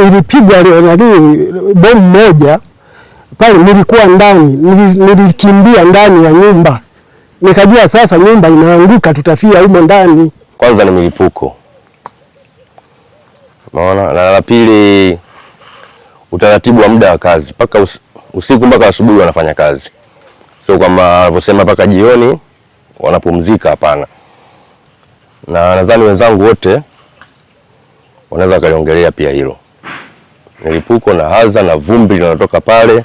Ilipigwa bomu moja pale, nilikuwa ndani, nilikimbia ndani ya nyumba, nikajua sasa nyumba inaanguka, tutafia humo ndani. Kwanza ni milipuko, unaona, na la pili utaratibu wa muda wa kazi, mpaka usiku mpaka asubuhi wanafanya kazi, sio kama wanavyosema mpaka jioni wanapumzika, hapana. Na nadhani wenzangu wote wanaweza kaliongelea pia hilo, milipuko na hadha na vumbi linalotoka pale,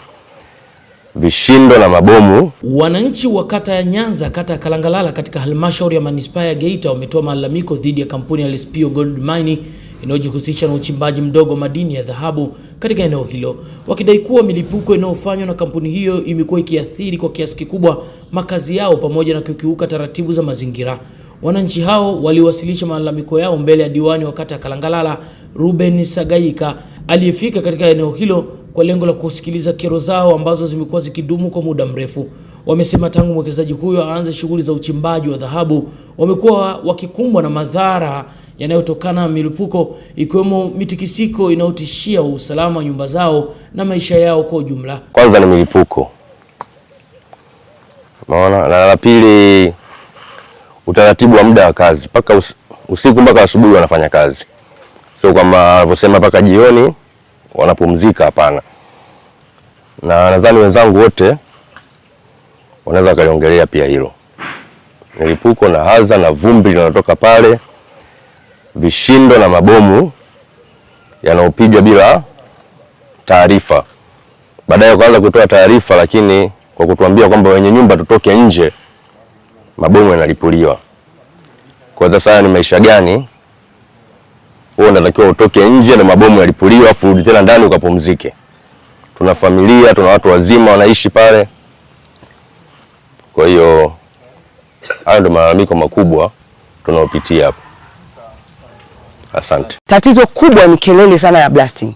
vishindo na mabomu. Wananchi wa kata ya Nyanza, kata ya Kalangalala katika halmashauri ya manispaa ya Geita wametoa malalamiko dhidi ya kampuni ya Lespio Gold Mine inayojihusisha na uchimbaji mdogo madini ya dhahabu katika eneo hilo, wakidai kuwa milipuko inayofanywa na kampuni hiyo imekuwa ikiathiri kwa kiasi kikubwa makazi yao pamoja na kukiuka taratibu za mazingira. Wananchi hao waliwasilisha malalamiko yao mbele ya diwani wa kata ya Kalangalala Ruben Sagaika aliyefika katika eneo hilo kwa lengo la kusikiliza kero zao ambazo zimekuwa zikidumu kwa muda mrefu. Wamesema tangu mwekezaji huyo aanze shughuli za uchimbaji wa dhahabu wamekuwa wakikumbwa na madhara yanayotokana na milipuko, ikiwemo mitikisiko inayotishia usalama wa nyumba zao na maisha yao kwa ujumla. Kwanza ni milipuko, unaona, na la pili utaratibu wa muda wa kazi, mpaka usiku mpaka asubuhi wanafanya kazi, sio kama wanavyosema mpaka jioni wanapumzika, hapana. Na nadhani wenzangu wote wanaweza kaliongelea pia hilo, milipuko na hadha na vumbi linalotoka pale, vishindo na mabomu yanayopigwa bila taarifa, baadaye kwanza kutoa taarifa, lakini kwa kutuambia kwamba wenye nyumba tutoke nje, mabomu yanalipuliwa. Kwa sasa ni maisha gani? Wewe unatakiwa utoke nje na mabomu yalipuliwa, afu urudi tena ndani ukapumzike. Tuna familia, tuna watu wazima wanaishi pale. Kwa hiyo hayo ndio malalamiko makubwa tunaopitia hapa. Asante. Tatizo kubwa ni kelele sana ya blasting.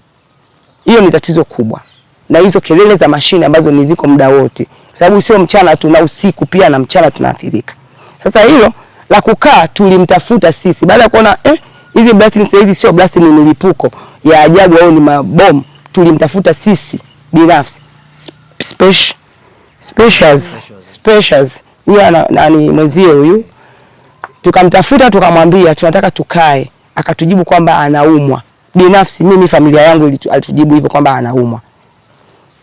Hiyo ni tatizo kubwa. Na hizo kelele za mashine ambazo ni ziko muda wote. Sababu sio mchana tu, na usiku pia, na mchana tunaathirika. Sasa hilo la kukaa tulimtafuta sisi baada ya kuona hizi blasting sasa hizi sio blasting, ni milipuko ya ajabu au ni mabomu. Tulimtafuta sisi binafsi specials huyu nani mwenzie huyu, tukamtafuta tukamwambia tunataka tukae, akatujibu kwamba anaumwa. Binafsi mimi familia yangu alitujibu hivyo kwamba anaumwa,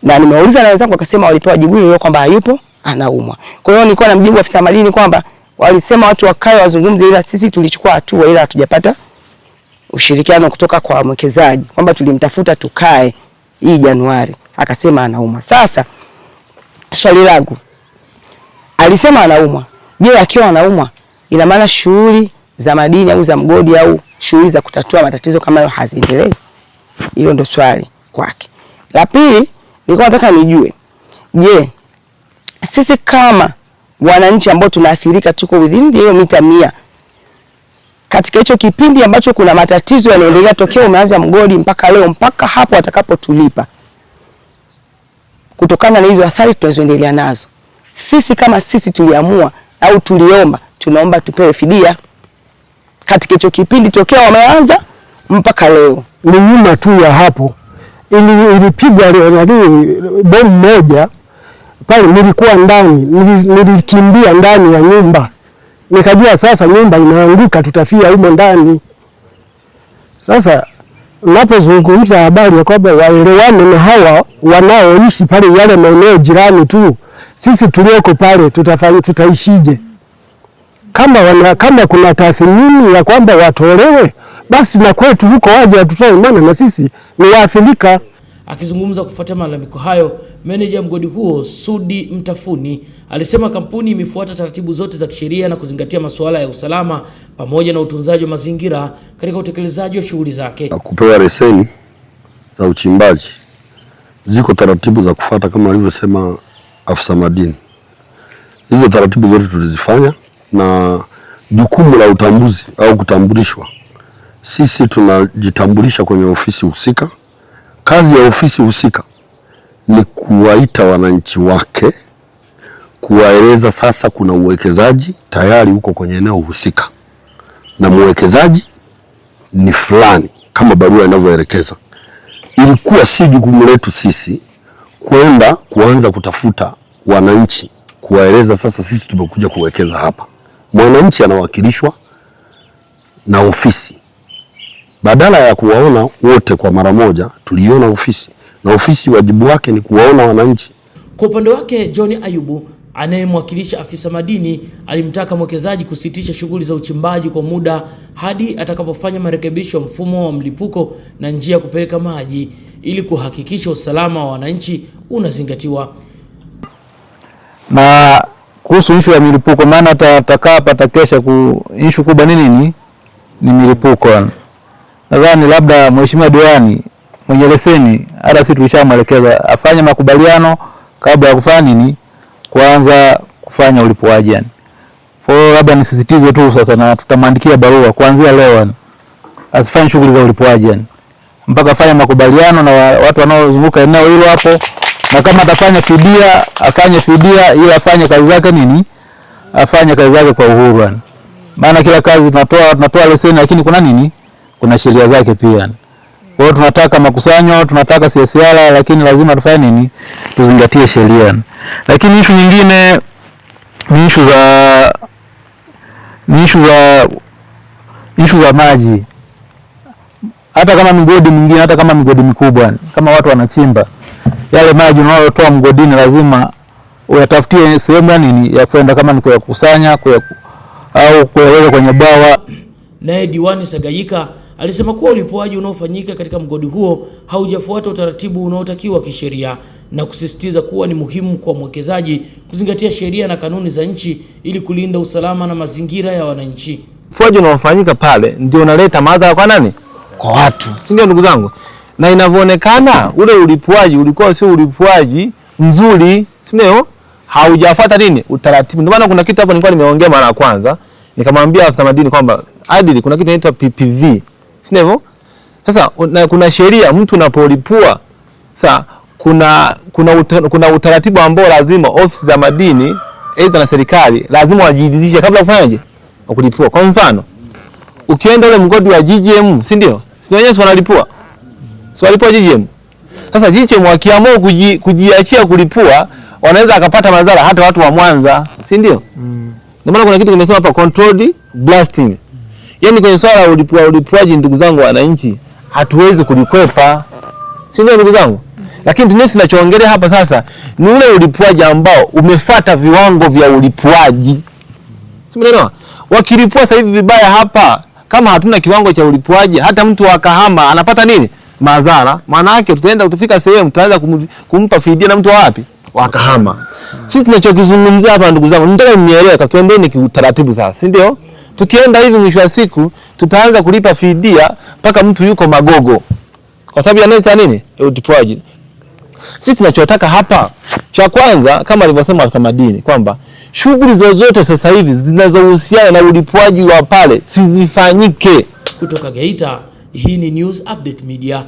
na nimeuliza na wenzangu akasema walipewa jibu hilo kwamba hayupo, anaumwa. Kwa hiyo nilikuwa namjibu afisa madini kwamba walisema watu wakae wazungumze, ila sisi tulichukua hatua, ila hatujapata ushirikiano kutoka kwa mwekezaji kwamba tulimtafuta tukae hii Januari, akasema anaumwa. Sasa swali langu, alisema anaumwa, je, akiwa anaumwa ina maana shughuli za madini au za mgodi au shughuli za kutatua matatizo kama hayo haziendelei? Hilo ndo swali kwake. La pili, nilikuwa nataka nijue, je, sisi kama wananchi ambao tunaathirika tuko within hiyo mita 100 katika hicho kipindi ambacho kuna matatizo yanaendelea tokea umeanza mgodi mpaka leo, mpaka hapo atakapotulipa, kutokana na hizo athari tunazoendelea nazo, sisi kama sisi tuliamua au tuliomba, tunaomba tupewe fidia katika hicho kipindi tokea wameanza mpaka leo. Ni nyuma tu ya hapo ilipigwa bomu moja pale, nilikuwa ndani, nilikimbia ndani ya nyumba, nikajua sasa nyumba inaanguka, tutafia humo ndani. Sasa unapozungumza habari ya kwamba waelewane na hawa wanaoishi pale yale maeneo jirani tu, sisi tulioko pale tutaishije? Kama kuna tathmini ya kwamba watolewe, basi na kwetu huko waje watutoe, maana na sisi ni waathirika. Akizungumza kufuatia malalamiko hayo, meneja mgodi huo Sudi Mtafuni alisema kampuni imefuata taratibu zote za kisheria na kuzingatia masuala ya usalama pamoja na utunzaji wa mazingira katika utekelezaji wa shughuli zake. Kupewa leseni za uchimbaji, ziko taratibu za kufuata kama alivyosema afisa madini. Hizo taratibu zote tulizifanya, na jukumu la utambuzi au kutambulishwa, sisi tunajitambulisha kwenye ofisi husika. Kazi ya ofisi husika ni kuwaita wananchi wake, kuwaeleza sasa kuna uwekezaji tayari huko kwenye eneo husika, na mwekezaji ni fulani kama barua inavyoelekeza, ilikuwa si jukumu letu sisi kwenda kuanza kutafuta wananchi, kuwaeleza sasa sisi tumekuja kuwekeza hapa. Mwananchi anawakilishwa na ofisi. Badala ya kuwaona wote kwa mara moja, tuliona ofisi, na ofisi wajibu wake ni kuwaona wananchi. Kwa upande wake, John Ayubu anayemwakilisha afisa madini alimtaka mwekezaji kusitisha shughuli za uchimbaji kwa muda hadi atakapofanya marekebisho ya mfumo wa mlipuko na njia ya kupeleka maji ili kuhakikisha usalama wa wananchi unazingatiwa. Na kuhusu issue ya milipuko, maana tatakaa patakesha issue kubwa nini ni milipuko. Nadhani labda mheshimiwa diwani mwenye leseni hata sisi tulishamwelekeza afanye makubaliano kabla ya kufanya kuanza kufanya ulipuaji yani. Kwa hiyo labda nisisitize tu sasa, na tutamwandikia barua kuanzia leo asifanye shughuli za ulipuaji yani, mpaka afanye makubaliano na watu wanaozunguka eneo hilo hapo, na kama atafanya fidia afanye fidia, ili afanye kazi zake afanye kazi zake kwa uhuru yani. Maana kila kazi tunatoa leseni, lakini kuna sheria zake pia. Kwa hiyo tunataka makusanyo, tunataka CSR, lakini lazima tufanye tuzingatie sheria. Lakini issue nyingine ni issue za maji. Hata kama migodi mingine, hata kama migodi mikubwa, kama watu wanachimba yale maji unayotoa mgodini, lazima uyatafutie sehemu ya kwenda, kama ni kuyakusanya au kuyaweka kwenye bwawa. Naye Diwani Sagayika alisema kuwa ulipuaji unaofanyika katika mgodi huo haujafuata utaratibu unaotakiwa kisheria, na kusisitiza kuwa ni muhimu kwa mwekezaji kuzingatia sheria na kanuni za nchi ili kulinda usalama na mazingira ya wananchi. Ulipuaji unaofanyika pale ndio unaleta madhara kwa nani? Kwa watu. Si ndio ndugu zangu? Na inavyoonekana ule ulipuaji ulikuwa sio ulipuaji mzuri, si ndio? Haujafuata utaratibu. Ndio maana kuna kitu hapo nilikuwa nimeongea mara ya kwanza, nikamwambia afisa madini kwamba adili kuna kitu inaitwa PPV. Si ndivyo? Sasa kuna sheria, mtu unapolipua sasa kuna utaratibu ambao lazima ofisi za madini aidha na serikali lazima wajiridhishe kabla ufanyaje kulipua. Kwa mfano, ukienda ule mgodi wa GGM, si ndio? Si wenyewe wanalipua. Si walipua GGM. Sasa GGM wakiamua kujiachia kulipua, wanaweza akapata madhara hata watu wa Mwanza, si ndio? Ndio maana kuna kitu kimesema hapa controlled blasting. Yaani kwenye swala la ulipuaji, ndugu zangu wananchi, hatuwezi kulikwepa. Si ndio ndugu zangu? Lakini tunachoongelea hapa sasa ni ule ulipuaji ambao umefuata viwango vya ulipuaji. Si mnaelewa? Wakilipua sasa hivi vibaya hapa, kama hatuna kiwango cha ulipuaji, hata mtu wa Kahama anapata madhara. Maana yake tutafika sehemu tutaanza kumpa fidia na mtu wa wapi? Wa Kahama. Sisi tunachokizungumzia hapa ndugu zangu, nataka mnielewe, tuendeni kiutaratibu sasa, si ndio? Tukienda hivi mwisho wa siku tutaanza kulipa fidia mpaka mtu yuko magogo. Kwa sababu ya nini? Ulipuaji. Sisi tunachotaka hapa, cha kwanza kama alivyosema afisa madini kwamba shughuli zozote sasa hivi zinazohusiana na ulipuaji wa pale sizifanyike. Kutoka Geita, hii ni News Update Media.